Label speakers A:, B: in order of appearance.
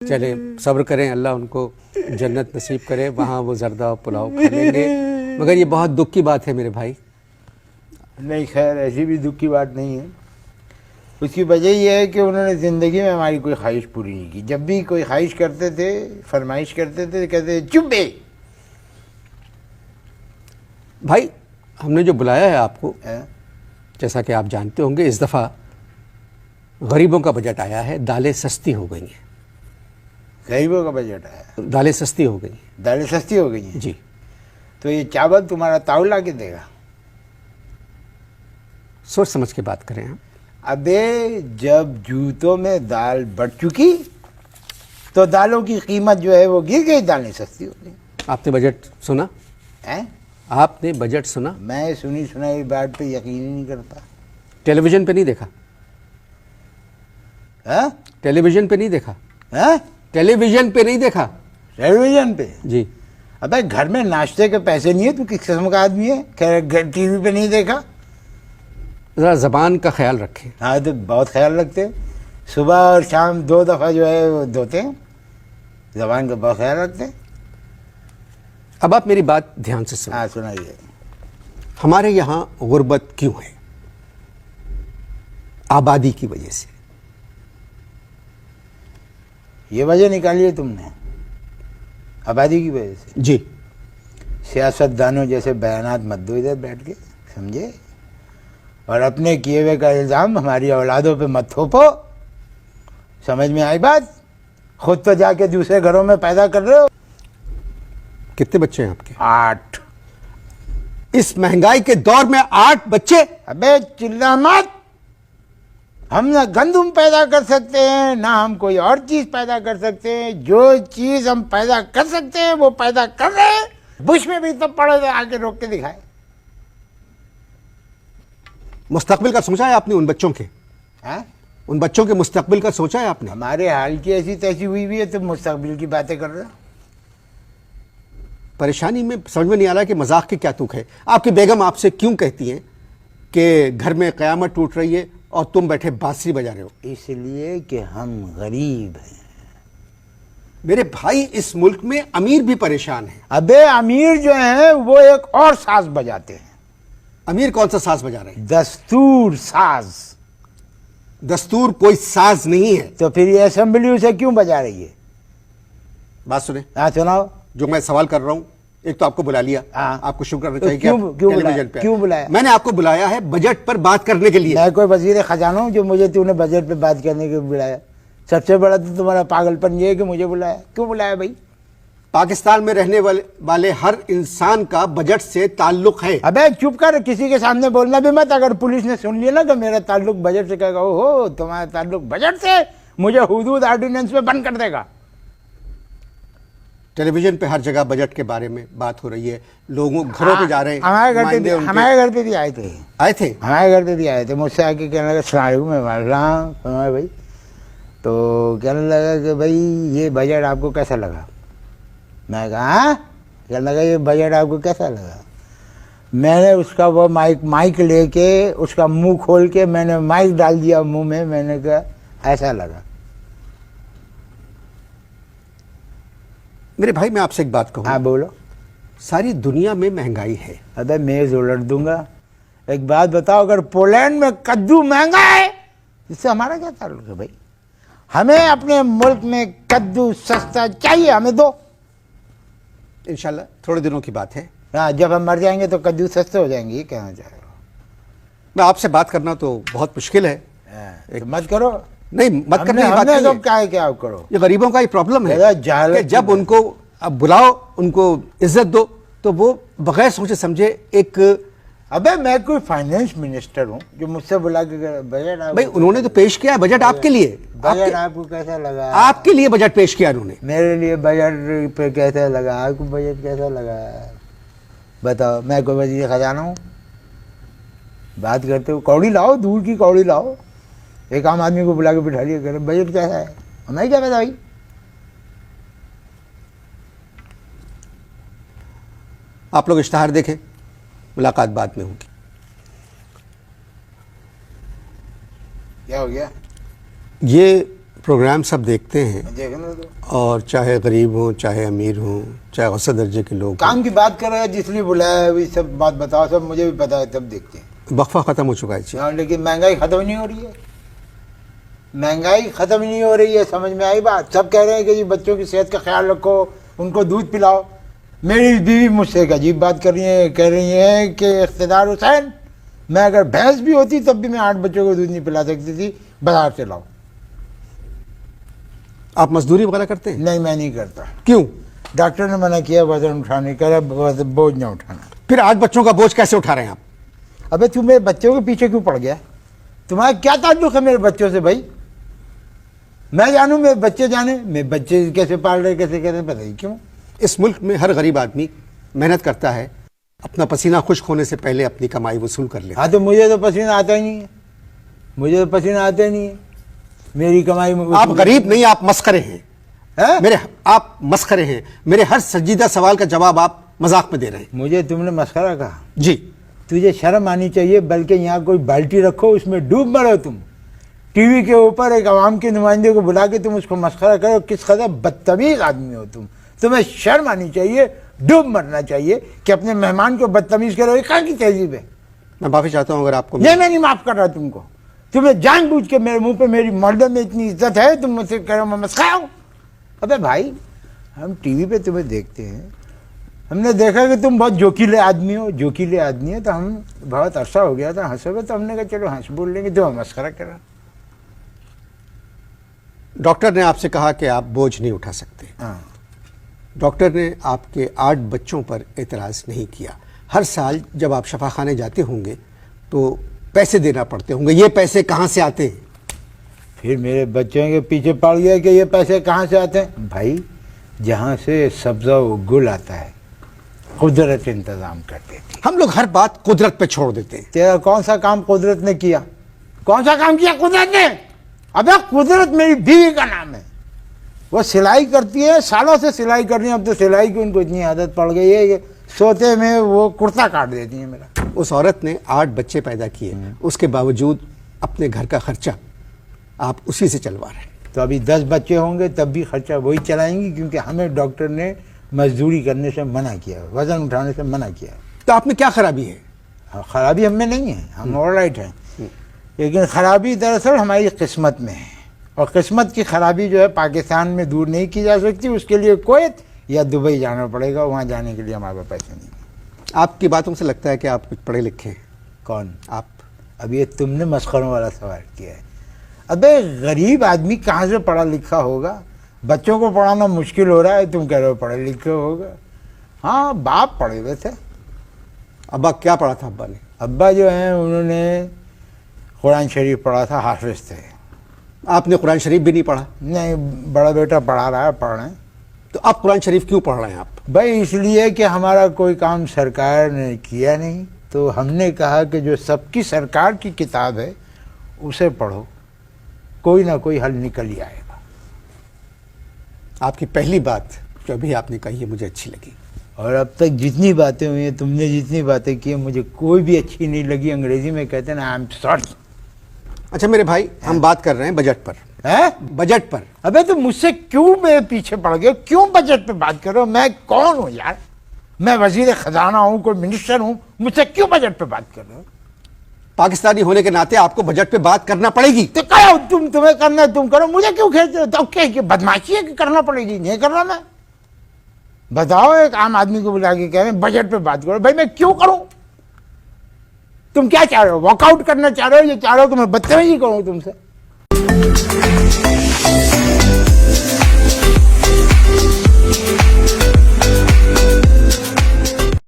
A: चले सब्र करें, अल्लाह उनको जन्नत नसीब करे, वहाँ वो जर्दा पुलाव खा लेंगे। मगर ये बहुत दुख की बात है मेरे भाई।
B: नहीं, खैर ऐसी भी दुख की बात नहीं है। उसकी वजह यह है कि उन्होंने ज़िंदगी में हमारी कोई ख्वाहिश पूरी नहीं की। जब भी कोई ख्वाहिश करते थे, फरमाइश करते थे, कहते चुप बे।
A: भाई हमने जो बुलाया है आपको, जैसा कि आप जानते होंगे, इस दफ़ा गरीबों का बजट आया है। दालें सस्ती हो गई हैं।
B: गरीबों का बजट आया,
A: दालें सस्ती हो गई हैं।
B: दालें सस्ती हो गई हैं
A: जी।
B: तो ये चावल तुम्हारा ताऊ ला के देगा?
A: सोच समझ के बात करें हम।
B: अबे जब जूतों में दाल बढ़ चुकी तो दालों की कीमत जो है वो गिर गई, दालें सस्ती हो गई।
A: आपने बजट सुना?
B: हैं?
A: आपने बजट सुना?
B: मैं सुनी सुनाई बात पे यकीन ही नहीं करता।
A: टेलीविजन पे नहीं देखा?
B: हैं?
A: टेलीविजन पे नहीं देखा?
B: हैं?
A: टेलीविजन पे नहीं देखा?
B: टेलीविजन पे?
A: जी।
B: अबे घर में नाश्ते के पैसे नहीं है, तू किस किस्म का आदमी है? टीवी पे नहीं देखा?
A: ज़रा ज़बान का ख्याल रखें।
B: हाँ तो बहुत ख्याल रखते हैं। सुबह और शाम 2 दफ़ा जो है वो धोते हैं। ज़बान का बहुत ख्याल रखते हैं।
A: अब आप मेरी बात ध्यान से सुनो।
B: हाँ सुनाइए।
A: हमारे यहाँ गुर्बत क्यों है? आबादी की वजह से।
B: ये वजह निकाली है तुमने, आबादी की वजह से?
A: जी।
B: सियासतदानों जैसे बयानात मत दो इधर बैठ के, समझे? और अपने किए हुए का इल्ज़ाम हमारी औलादों पे मत थोपो। समझ में आई बात? खुद तो जाके दूसरे घरों में पैदा कर रहे हो।
A: कितने बच्चे हैं आपके?
B: 8।
A: इस महंगाई के दौर में 8 बच्चे?
B: अबे चिल्ला मत। हम ना गंदम पैदा कर सकते हैं, ना हम कोई और चीज पैदा कर सकते हैं। जो चीज हम पैदा कर सकते हैं वो पैदा कर रहे हैं। बुश में भी तो पड़े थे, आके रोक के दिखाए।
A: मुस्तकबिल का सोचा है आपने उन बच्चों के?
B: हैं?
A: उन बच्चों के मुस्तकबिल का सोचा है आपने?
B: हमारे हाल की ऐसी तैसी हुई भी है, तुम मुस्तकबिल की बातें कर रहे हो।
A: परेशानी में समझ में नहीं आ रहा कि मजाक की क्या तुक है। आपकी बेगम आपसे क्यों कहती हैं कि घर में क़यामत टूट रही है और तुम बैठे बांसुरी बजा रहे हो?
B: इसलिए कि हम गरीब हैं।
A: मेरे भाई इस मुल्क में अमीर भी परेशान है।
B: अबे अमीर जो हैं वो एक और साज बजाते हैं।
A: अमीर कौन सा साज बजा रहे हैं?
B: दस्तूर साज।
A: दस्तूर कोई साज नहीं है।
B: तो फिर ये असेंबली उसे क्यों बजा रही है?
A: बात सुने।
B: हाँ सुनाओ।
A: जो मैं सवाल कर रहा हूं, एक तो आपको बुला लिया।
B: हाँ।
A: आपको शुक्र करना
B: तो
A: चाहिए कि आप टेलीविजन पे।
B: क्यों बुलाया?
A: मैंने आपको बुलाया है बजट पर बात करने के लिए।
B: मैं कोई वजीर खजाना हूं जो मुझे तूने बजट पे बात करने के लिए बुलाया? सबसे बड़ा तो तुम्हारा पागलपन ये है कि मुझे बुलाया। क्यों बुलाया भाई?
A: पाकिस्तान में रहने वाले हर इंसान का बजट से ताल्लुक है।
B: अबे चुप कर, किसी के सामने बोलना भी मत। अगर पुलिस ने सुन लिया ना कि मेरा ताल्लुक बजट से, कहेगा ओहो तुम्हारा ताल्लुक बजट से, मुझे हुदूद ऑर्डिनेंस में बंद कर देगा।
A: टेलीविजन पे हर जगह बजट के बारे में बात हो रही है। लोगों घरों पे जा रहे हैं।
B: हमारे घर पे भी आए थे।
A: आए थे?
B: हमारे घर पे भी आए थे। मुझसे आके कहने लगा सलाम मैं मार रहा हूँ भाई। तो कहने लगा कि भाई ये बजट आपको कैसा लगा? मैं कहा कहने लगा ये बजट आपको कैसा लगा? मैंने उसका वो माइक लेके उसका मुंह खोल के मैंने माइक डाल दिया मुंह में। मैंने कहा ऐसा लगा।
A: मेरे भाई मैं आपसे एक बात कहूँ।
B: हाँ बोलो।
A: सारी दुनिया में महंगाई है।
B: अबे मेज उलट दूंगा। एक बात बताओ, अगर पोलैंड में कद्दू महंगा है इससे हमारा क्या ताल्लुक है भाई? हमें अपने मुल्क में कद्दू सस्ता चाहिए, हमें दो।
A: इंशाल्लाह थोड़े दिनों की बात है।
B: हाँ जब हम मर जाएंगे तो कद्दू सस्ते हो जाएंगे। ये कहना चाह रहे हो?
A: मैं आपसे बात करना तो बहुत मुश्किल है।
B: एक मत करो।
A: नहीं मत करने की बात नहीं है।
B: क्या है, क्या करो?
A: ये गरीबों का ही प्रॉब्लम है
B: कि
A: जब उनको अब बुलाओ, उनको इज्जत दो, तो वो बगैर सोचे समझे एक।
B: अबे मैं कोई फाइनेंस मिनिस्टर हूँ जो मुझसे बुला के बजट?
A: भाई उन्होंने तो पेश किया बजट आपके लिए।
B: बजट आपको कैसा लगा?
A: आपके लिए बजट पेश किया उन्होंने।
B: मेरे लिए बजट पे कैसा लगा? आपको बजट कैसा लगा बताओ? मैं कोई वजीर खजाना हूँ? बात करते हो कौड़ी लाओ, दूर की कौड़ी लाओ। एक आम आदमी को बुला के बिठा लिया, कह बजट कैसा है? हमें क्या पता भाई?
A: आप लोग इश्तहार देखें, मुलाकात बाद में होगी।
B: क्या हो गया?
A: ये प्रोग्राम सब देखते हैं,
B: देखना तो
A: और चाहे गरीब हो चाहे अमीर हो चाहे औसत दर्जे के लोग हों।
B: काम की बात कर रहे हैं, जिसलिए बुलाया है वही सब बात बताओ, सब मुझे भी पता है, तब देखते हैं।
A: वक्फा ख़त्म हो चुका है जी।
B: हाँ, लेकिन महंगाई खत्म नहीं हो रही है, महंगाई खत्म नहीं हो रही है, समझ में आई बात। सब कह रहे हैं कि जी बच्चों की सेहत का ख्याल रखो, उनको दूध पिलाओ। मेरी बीवी मुझसे एक अजीब बात कर रही है, कह रही है कि इख्तियार हुसैन, मैं अगर भैंस भी होती तब भी मैं 8 बच्चों को दूध नहीं पिला सकती थी, बाजार से लाओ।
A: आप मजदूरी वगैरह करते हैं?
B: नहीं, मैं नहीं करता।
A: क्यों?
B: डॉक्टर ने मना किया वजन उठाने का, बोझ न उठाना।
A: फिर 8 बच्चों का बोझ कैसे उठा रहे हैं आप?
B: अबे तू मेरे बच्चों के पीछे क्यों पड़ गया? तुम्हारा क्या ताल्लुक है मेरे बच्चों से भाई? मैं जानूं, मेरे बच्चे जाने, मेरे बच्चे कैसे पाल रहे, कैसे कर रहे, पता ही क्यों।
A: इस मुल्क में हर गरीब आदमी मेहनत करता है, अपना पसीना खुश्क होने से पहले अपनी कमाई वसूल कर लेता है।
B: हाँ, तो मुझे तो पसीना आता ही नहीं है, मुझे तो पसीना आता ही नहीं है, मेरी कमाई में
A: आप गरीब नहीं, आप मस्खरे हैं।
B: है?
A: आप मस्खरे हैं। मेरे हर संजीदा सवाल का जवाब आप मजाक में दे रहे हैं।
B: मुझे तुमने मस्खरा कहा?
A: जी।
B: तुझे शर्म आनी चाहिए, बल्कि यहाँ कोई बाल्टी रखो, उसमें डूब मरो तुम। टीवी के ऊपर एक आवाम के नुमाइंदे को बुला के तुम उसको मस्खरा करो, किस कदर बदतमीज आदमी हो तुम। तुम्हें शर्म आनी चाहिए, डूब मरना चाहिए कि अपने मेहमान को बदतमीज करो। ये कहाँ की तहजीब है?
A: मैं माफी चाहता हूँ अगर आपको
B: ये मैं नहीं माफ कर रहा तुमको। तुम्हें जानबूझ के मेरे मुंह पे मेरी मर्दन में इतनी इज्जत है, तुम मुझसे कह रहे हो मैं मस्खरा हूं। अबे भाई, हम टीवी पे तुम्हें देखते हैं, हमने देखा कि तुम बहुत जोकीले आदमी हो, जोकीले आदमी हो, तो हम बहुत अरसा हो गया था हंसोगे, तो हमने कहा चलो हंस बोल लेंगे, तो हम मस्खरा करा।
A: डॉक्टर ने आपसे कहा कि आप बोझ नहीं उठा सकते।
B: हाँ,
A: डॉक्टर ने आपके 8 बच्चों पर एतराज़ नहीं किया। हर साल जब आप शफाखाने जाते होंगे तो पैसे देना पड़ते होंगे, ये पैसे कहाँ से आते हैं?
B: फिर मेरे बच्चों के पीछे पड़ गया कि ये पैसे कहाँ से आते हैं। भाई, जहाँ से सब्जा व गुल आता है, कुदरत इंतजाम कर देती है।
A: हम लोग हर बात कुदरत पे छोड़ देते हैं।
B: तेरा कौन सा काम कुदरत ने किया? कौन सा काम किया कुदरत ने? अबे कुदरत मेरी बीवी का नाम है, वो सिलाई करती है, सालों से सिलाई कर रही है। अब तो सिलाई की उनको इतनी आदत पड़ गई है कि सोते में वो कुर्ता काट देती है मेरा।
A: उस औरत ने 8 बच्चे पैदा किए, उसके बावजूद अपने घर का खर्चा आप उसी से चलवा रहे हैं।
B: तो अभी 10 बच्चे होंगे तब भी खर्चा वही चलाएंगी, क्योंकि हमें डॉक्टर ने मजदूरी करने से मना किया, वजन उठाने से मना किया।
A: तो आप में क्या खराबी है?
B: खराबी हमें नहीं है, हम ऑलराइट हैं, लेकिन खराबी दरअसल हमारी किस्मत में है। और किस्मत की खराबी जो है पाकिस्तान में दूर नहीं की जा सकती, उसके लिए कुवैत या दुबई जाना पड़ेगा, वहाँ जाने के लिए हमारे पास पैसे नहीं है।
A: आपकी बातों से लगता है कि आप कुछ पढ़े लिखे हैं।
B: कौन?
A: आप।
B: अब ये तुमने मस्खरों वाला सवाल किया है। अबे गरीब आदमी कहाँ से पढ़ा लिखा होगा? बच्चों को पढ़ाना मुश्किल हो रहा है, तुम कह रहे हो पढ़े लिखे होगा। हाँ, बाप पढ़े हुए थे।
A: अब्बा क्या पढ़ा था अब्बा ने?
B: अब्बा जो हैं उन्होंने कुरान शरीफ पढ़ा था, हाफिज थे।
A: आपने कुरान शरीफ भी नहीं पढ़ा?
B: नहीं, बड़ा बेटा पढ़ा रहा है, पढ़ रहे हैं।
A: तो आप कुरान शरीफ क्यों पढ़ रहे हैं आप?
B: भाई इसलिए कि हमारा कोई काम सरकार ने किया नहीं, तो हमने कहा कि जो सबकी सरकार की किताब है उसे पढ़ो, कोई ना कोई हल निकल ही आएगा।
A: आपकी पहली बात जो अभी आपने कही है मुझे अच्छी लगी,
B: और अब तक जितनी बातें हुई हैं, तुमने जितनी बातें की हैं, मुझे कोई भी अच्छी नहीं लगी। अंग्रेजी में कहते हैं ना, आई एम सॉरी।
A: अच्छा मेरे भाई, हम बात कर रहे हैं बजट पर।
B: है
A: बजट पर।
B: अबे तो मुझसे क्यों मेरे पीछे पड़ गए? क्यों बजट पे बात कर रहे हो? मैं कौन हूँ यार? मैं वजीर खजाना हूँ, कोई मिनिस्टर हूँ, मुझसे क्यों बजट पे बात कर रहे हो?
A: पाकिस्तानी होने के नाते आपको बजट पे बात करना पड़ेगी।
B: तो करो, तुम्हें करना है तुम करो, मुझे क्यों खेलते हो? तो क्या कि बदमाशी है कि करना पड़ेगी? नहीं करना मैं? बताओ, एक आम आदमी को बुला के कह रहे हैं बजट पे बात करो। भाई मैं क्यों करूं? तुम क्या चाह रहे हो? वॉकआउट करना चाह रहे हो या चाह रहे हो कि मैं बदतमीजी करूं तुमसे?